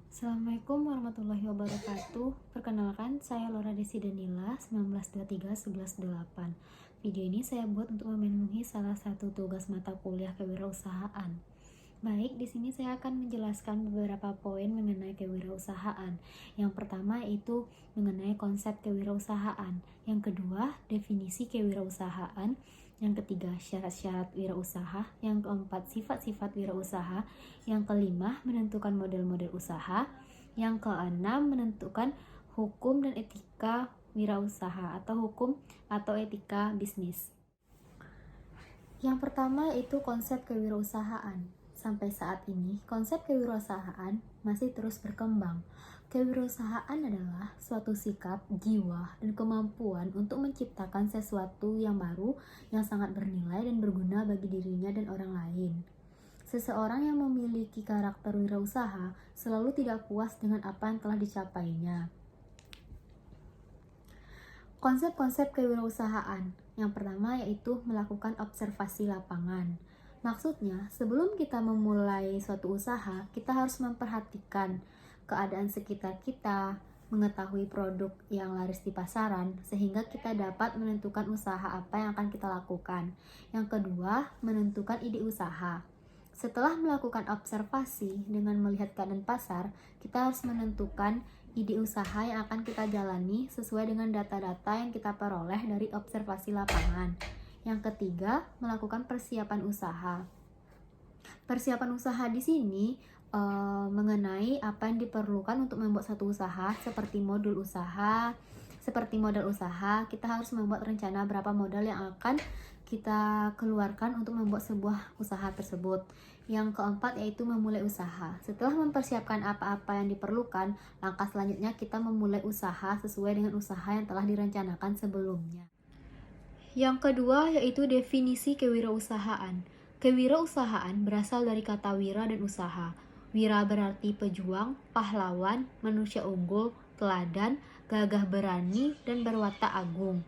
Assalamualaikum warahmatullahi wabarakatuh. Perkenalkan, saya Laura Desi Danila, 1923-11-8. Video ini saya buat untuk memenuhi salah satu tugas mata kuliah kewirausahaan. Baik, di sini saya akan menjelaskan beberapa poin mengenai kewirausahaan. Yang pertama yaitu mengenai konsep kewirausahaan. Yang kedua, definisi kewirausahaan. Yang ketiga, syarat-syarat wirausaha. Yang keempat, sifat-sifat wirausaha. Yang kelima, menentukan model-model usaha. Yang keenam, menentukan hukum dan etika wirausaha atau hukum atau etika bisnis. Yang pertama yaitu konsep kewirausahaan. Sampai saat ini, konsep kewirausahaan masih terus berkembang. Kewirausahaan adalah suatu sikap, jiwa, dan kemampuan untuk menciptakan sesuatu yang baru, yang sangat bernilai dan berguna bagi dirinya dan orang lain. Seseorang yang memiliki karakter wirausaha selalu tidak puas dengan apa yang telah dicapainya. Konsep-konsep kewirausahaan. Yang pertama yaitu melakukan observasi lapangan. Maksudnya, sebelum kita memulai suatu usaha, kita harus memperhatikan keadaan sekitar kita, mengetahui produk yang laris di pasaran, sehingga kita dapat menentukan usaha apa yang akan kita lakukan. Yang kedua, menentukan ide usaha. Setelah melakukan observasi dengan melihat keadaan pasar, kita harus menentukan ide usaha yang akan kita jalani sesuai dengan data-data yang kita peroleh dari observasi lapangan. Yang ketiga, melakukan persiapan usaha. Persiapan usaha di sini mengenai apa yang diperlukan untuk membuat satu usaha, seperti modul usaha. Seperti modal usaha, kita harus membuat rencana berapa modal yang akan kita keluarkan untuk membuat sebuah usaha tersebut. Yang keempat yaitu memulai usaha. Setelah mempersiapkan apa-apa yang diperlukan, langkah selanjutnya kita memulai usaha sesuai dengan usaha yang telah direncanakan sebelumnya. Yang kedua yaitu definisi kewirausahaan. Kewirausahaan berasal dari kata wira dan usaha. Wira berarti pejuang, pahlawan, manusia unggul, teladan, gagah berani, dan berwatak agung.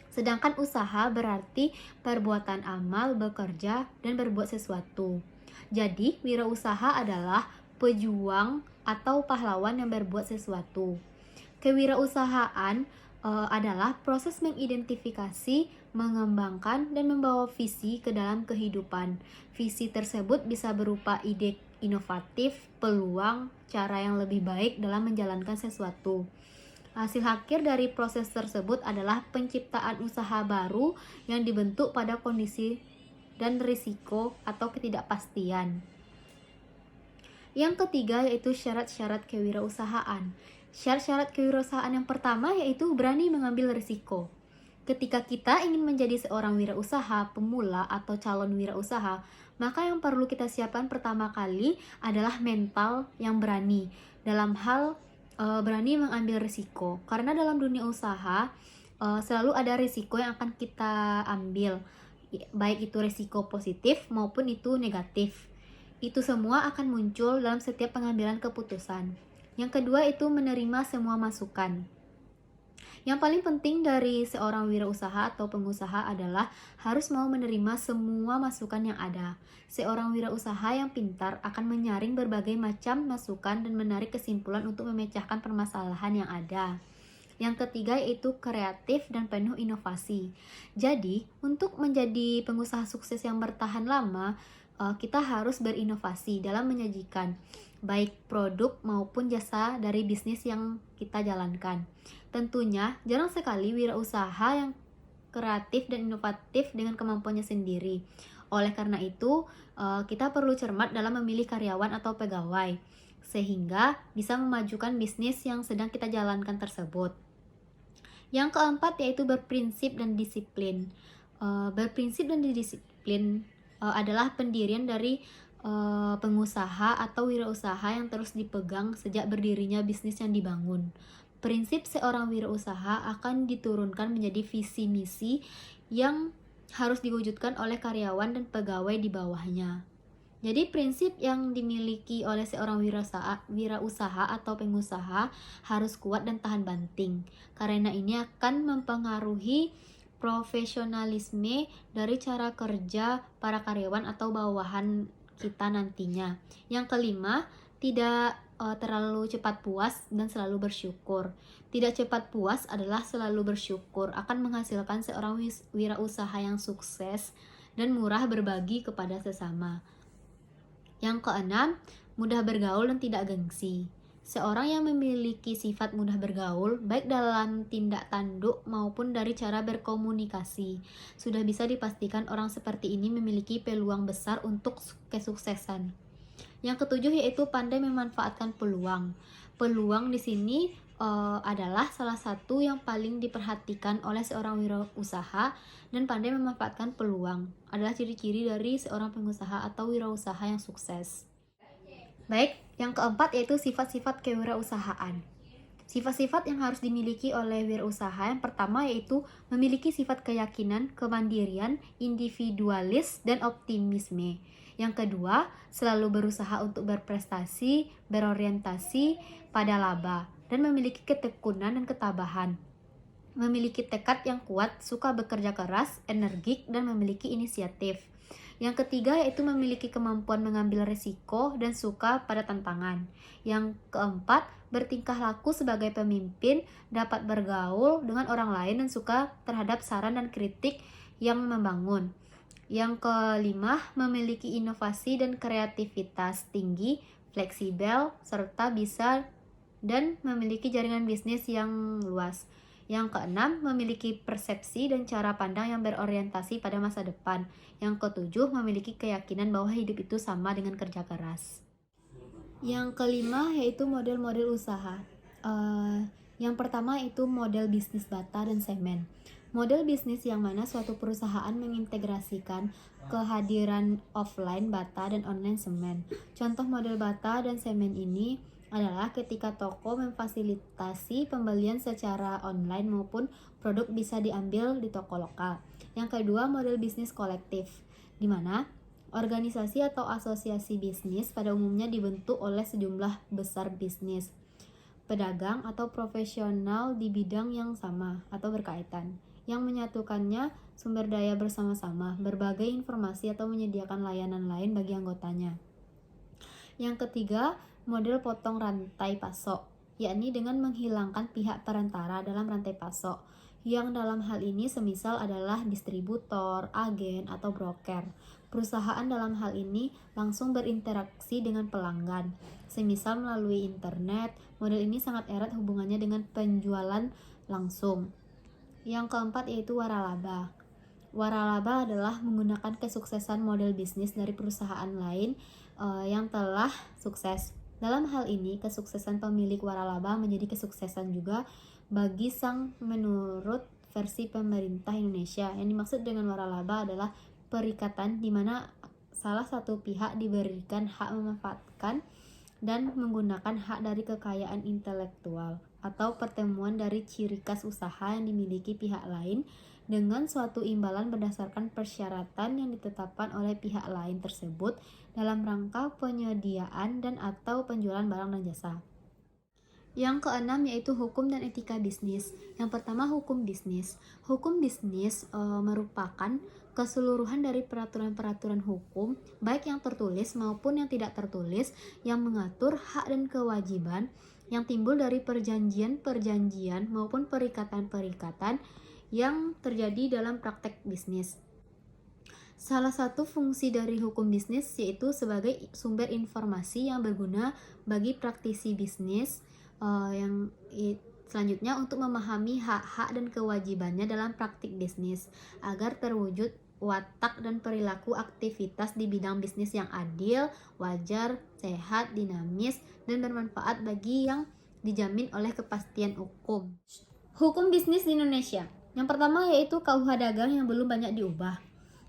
Sedangkan usaha berarti perbuatan amal, bekerja, dan berbuat sesuatu. Jadi, wirausaha adalah pejuang atau pahlawan yang berbuat sesuatu. Kewirausahaan adalah proses mengidentifikasi, mengembangkan, dan membawa visi ke dalam kehidupan. Visi tersebut bisa berupa ide inovatif, peluang, cara yang lebih baik dalam menjalankan sesuatu. Hasil akhir dari proses tersebut adalah penciptaan usaha baru yang dibentuk pada kondisi dan risiko atau ketidakpastian. Yang ketiga yaitu syarat-syarat kewirausahaan. Syarat-syarat kewirausahaan yang pertama yaitu berani mengambil risiko. Ketika kita ingin menjadi seorang wirausaha, pemula atau calon wirausaha, maka yang perlu kita siapkan pertama kali adalah mental yang berani dalam hal berani mengambil risiko. Karena dalam dunia usaha selalu ada risiko yang akan kita ambil, baik itu risiko positif maupun itu negatif. Itu semua akan muncul dalam setiap pengambilan keputusan. Yang kedua itu menerima semua masukan. Yang paling penting dari seorang wirausaha atau pengusaha adalah harus mau menerima semua masukan yang ada. Seorang wirausaha yang pintar akan menyaring berbagai macam masukan dan menarik kesimpulan untuk memecahkan permasalahan yang ada. Yang ketiga yaitu kreatif dan penuh inovasi. Jadi, untuk menjadi pengusaha sukses yang bertahan lama, kita harus berinovasi dalam menyajikan baik produk maupun jasa dari bisnis yang kita jalankan. Tentunya, jarang sekali wirausaha yang kreatif dan inovatif dengan kemampuannya sendiri. Oleh karena itu, kita perlu cermat dalam memilih karyawan atau pegawai, sehingga bisa memajukan bisnis yang sedang kita jalankan tersebut. Yang keempat yaitu berprinsip dan disiplin. Berprinsip dan disiplin adalah pendirian dari pengusaha atau wirausaha yang terus dipegang sejak berdirinya bisnis yang dibangun. Prinsip seorang wirausaha akan diturunkan menjadi visi misi yang harus diwujudkan oleh karyawan dan pegawai di bawahnya. Jadi prinsip yang dimiliki oleh seorang wirausaha atau pengusaha harus kuat dan tahan banting. Karena ini akan mempengaruhi profesionalisme dari cara kerja para karyawan atau bawahan kita nantinya. Yang kelima, tidak terlalu cepat puas dan selalu bersyukur. Tidak cepat puas adalah selalu bersyukur akan menghasilkan seorang wirausaha yang sukses dan murah berbagi kepada sesama. Yang keenam, mudah bergaul dan tidak gengsi. Seorang yang memiliki sifat mudah bergaul, baik dalam tindak tanduk maupun dari cara berkomunikasi, sudah bisa dipastikan orang seperti ini memiliki peluang besar untuk kesuksesan. Yang ketujuh yaitu pandai memanfaatkan peluang. Peluang di sini adalah salah satu yang paling diperhatikan oleh seorang wirausaha, dan pandai memanfaatkan peluang adalah ciri-ciri dari seorang pengusaha atau wirausaha yang sukses. Baik, yang keempat yaitu sifat-sifat kewirausahaan. Sifat-sifat yang harus dimiliki oleh wirausaha yang pertama yaitu memiliki sifat keyakinan, kemandirian, individualis, dan optimisme. Yang kedua, selalu berusaha untuk berprestasi, berorientasi pada laba, dan memiliki ketekunan dan ketabahan. Memiliki tekad yang kuat, suka bekerja keras, energik, dan memiliki inisiatif. Yang ketiga yaitu memiliki kemampuan mengambil risiko dan suka pada tantangan. Yang keempat, bertingkah laku sebagai pemimpin, dapat bergaul dengan orang lain dan suka terhadap saran dan kritik yang membangun. Yang kelima, memiliki inovasi dan kreativitas tinggi, fleksibel, serta bisa dan memiliki jaringan bisnis yang luas. Yang keenam, memiliki persepsi dan cara pandang yang berorientasi pada masa depan. Yang ketujuh, memiliki keyakinan bahwa hidup itu sama dengan kerja keras. Yang kelima yaitu model-model usaha. Yang pertama itu model bisnis bata dan semen. Model bisnis yang mana suatu perusahaan mengintegrasikan kehadiran offline bata dan online semen. Contoh model bata dan semen ini adalah ketika toko memfasilitasi pembelian secara online maupun produk bisa diambil di toko lokal. Yang kedua, model bisnis kolektif, di mana organisasi atau asosiasi bisnis pada umumnya dibentuk oleh sejumlah besar bisnis, pedagang atau profesional di bidang yang sama atau berkaitan, yang menyatukannya sumber daya bersama-sama, berbagai informasi atau menyediakan layanan lain bagi anggotanya. Yang ketiga, model potong rantai pasok, yakni dengan menghilangkan pihak perantara dalam rantai pasok, yang dalam hal ini semisal adalah distributor, agen, atau broker. Perusahaan dalam hal ini langsung berinteraksi dengan pelanggan, semisal melalui internet. Model ini sangat erat hubungannya dengan penjualan langsung. Yang keempat yaitu waralaba. Waralaba adalah menggunakan kesuksesan model bisnis dari perusahaan lain yang telah sukses. Dalam hal ini, kesuksesan pemilik waralaba menjadi kesuksesan juga bagi sang menurut versi pemerintah Indonesia. Yang dimaksud dengan waralaba adalah perikatan di mana salah satu pihak diberikan hak memanfaatkan dan menggunakan hak dari kekayaan intelektual atau pertemuan dari ciri khas usaha yang dimiliki pihak lain dengan suatu imbalan berdasarkan persyaratan yang ditetapkan oleh pihak lain tersebut dalam rangka penyediaan dan atau penjualan barang dan jasa. Yang keenam yaitu hukum dan etika bisnis. Yang pertama, hukum bisnis. Hukum bisnis merupakan keseluruhan dari peraturan-peraturan hukum, baik yang tertulis maupun yang tidak tertulis, yang mengatur hak dan kewajiban yang timbul dari perjanjian-perjanjian maupun perikatan-perikatan yang terjadi dalam praktek bisnis. Salah satu fungsi dari hukum bisnis yaitu sebagai sumber informasi yang berguna bagi praktisi bisnis yang selanjutnya untuk memahami hak-hak dan kewajibannya dalam praktik bisnis agar terwujud watak dan perilaku aktivitas di bidang bisnis yang adil, wajar, sehat, dinamis, dan bermanfaat bagi yang dijamin oleh kepastian hukum. Hukum bisnis di Indonesia. Yang pertama yaitu KUH Dagang yang belum banyak diubah.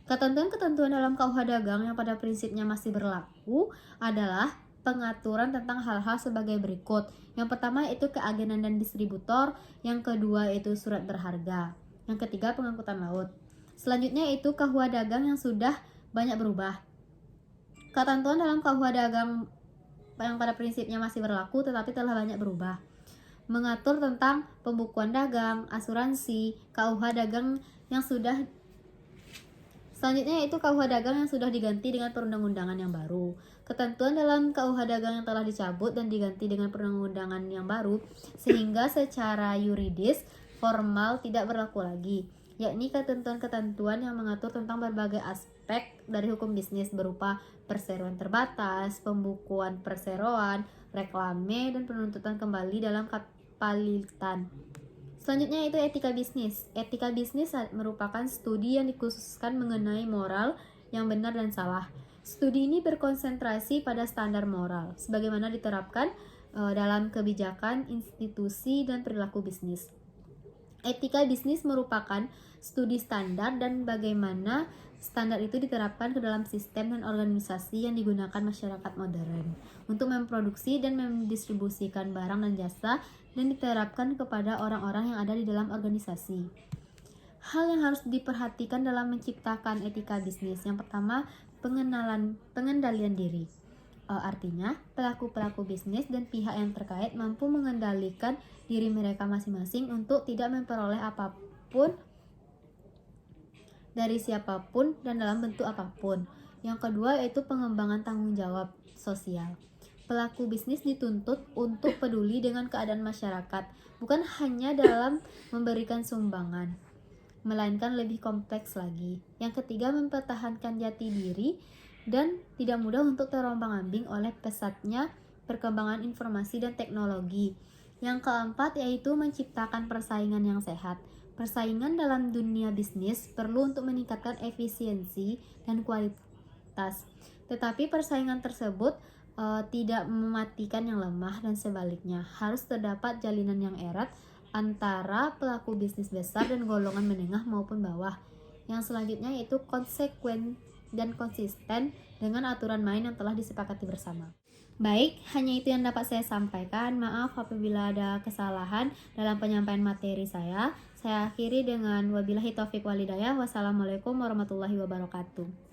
Ketentuan-ketentuan dalam KUH Dagang yang pada prinsipnya masih berlaku adalah pengaturan tentang hal-hal sebagai berikut. Yang pertama yaitu keagenan dan distributor, yang kedua yaitu surat berharga, yang ketiga pengangkutan laut. Selanjutnya yaitu KUH Dagang yang sudah banyak berubah. Ketentuan dalam KUH Dagang yang pada prinsipnya masih berlaku tetapi telah banyak berubah. Mengatur tentang pembukuan dagang, asuransi, KUH Dagang yang sudah Selanjutnya yaitu KUH Dagang yang sudah diganti dengan perundang-undangan yang baru. ketentuan dalam KUH Dagang yang telah dicabut dan diganti dengan perundang-undangan yang baru, sehingga secara yuridis formal tidak berlaku lagi, yakni ketentuan-ketentuan yang mengatur tentang berbagai aspek dari hukum bisnis berupa perseroan terbatas, pembukuan perseroan, reklame, dan penuntutan kembali dalam kapalitan. Selanjutnya itu etika bisnis. Etika bisnis merupakan studi yang dikhususkan mengenai moral yang benar dan salah. Studi ini berkonsentrasi pada standar moral, sebagaimana diterapkan dalam kebijakan, institusi, dan perilaku bisnis. Etika bisnis merupakan studi standar dan bagaimana standar itu diterapkan ke dalam sistem dan organisasi yang digunakan masyarakat modern untuk memproduksi dan mendistribusikan barang dan jasa dan diterapkan kepada orang-orang yang ada di dalam organisasi. Hal yang harus diperhatikan dalam menciptakan etika bisnis. Yang pertama, pengendalian diri. Artinya, pelaku-pelaku bisnis dan pihak yang terkait mampu mengendalikan diri mereka masing-masing untuk tidak memperoleh apapun dari siapapun dan dalam bentuk apapun. Yang kedua yaitu pengembangan tanggung jawab sosial. Pelaku bisnis dituntut untuk peduli dengan keadaan masyarakat, bukan hanya dalam memberikan sumbangan, melainkan lebih kompleks lagi. Yang ketiga, mempertahankan jati diri dan tidak mudah untuk terombang-ambing oleh pesatnya perkembangan informasi dan teknologi. Yang keempat yaitu menciptakan persaingan yang sehat. Persaingan dalam dunia bisnis perlu untuk meningkatkan efisiensi dan kualitas. Tetapi persaingan tersebut tidak mematikan yang lemah dan sebaliknya. Harus terdapat jalinan yang erat antara pelaku bisnis besar dan golongan menengah maupun bawah. Yang selanjutnya yaitu konsekuen dan konsisten dengan aturan main yang telah disepakati bersama. Baik, hanya itu yang dapat saya sampaikan. Maaf apabila ada kesalahan dalam penyampaian materi saya. Saya akhiri dengan wabillahi taufiq walhidayah. Wassalamualaikum warahmatullahi wabarakatuh.